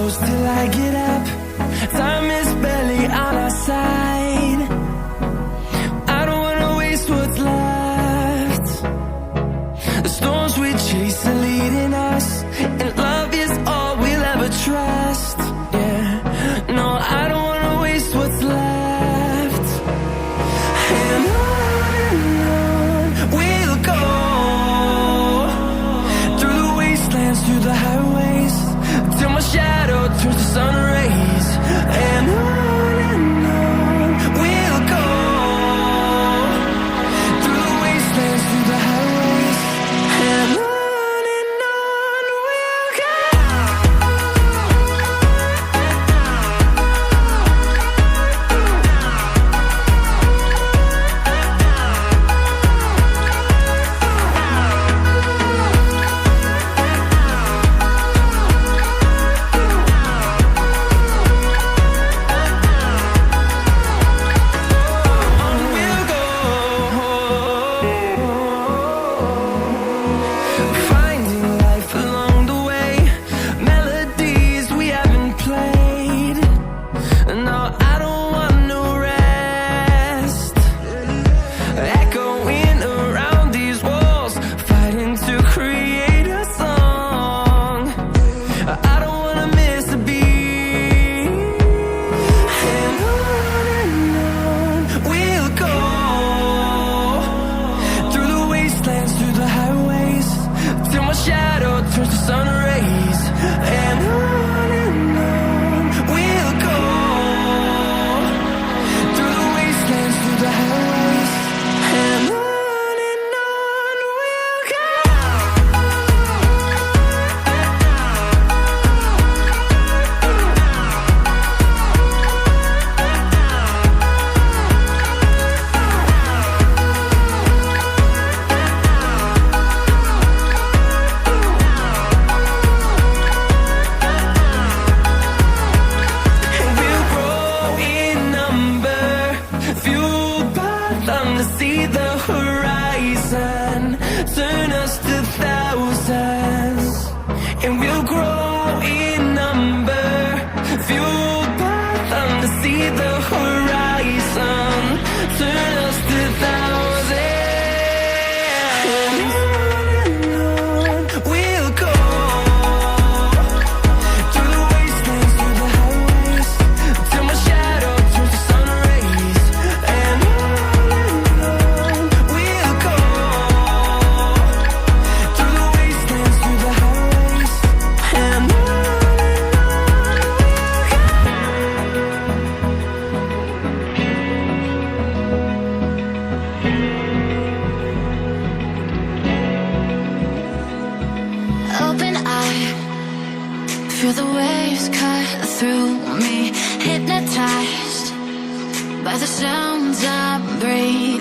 close till I get up. Time is barely on our side. I don't wanna waste what's left. The storms we chase are leading us, and love is all we'll ever trust. Yeah, no, I don't wanna waste what's left. And on we'll go, through the wastelands, through the highways, till my shadow turns to sun rays. And on we'll go, through the wastelands, through the highways, and on we'll go. Finding life along the way, melodies we haven't played. No, I don't want no rest. Echoing around these walls, fighting to create a song. I don't wanna miss a beat. And on we'll go, through the wastelands, through the highways, till my shadow turns to sun rays. And on we'll go, through the wastelands, through the highways, and on we'll go. And we'll grow in number, fueled by them to see the horizon, turn us to thousands. And we'll grow in number, fueled by them to see the horizon, turn us to thousands. And on we'll go, through the wastelands, through the highways, till my shadow turns to sun rays. And on we'll go, through the wastelands, through the highways, and on we'll go. Open eye, feel the waves cut through me, hypnotized by the sounds I'm breathing.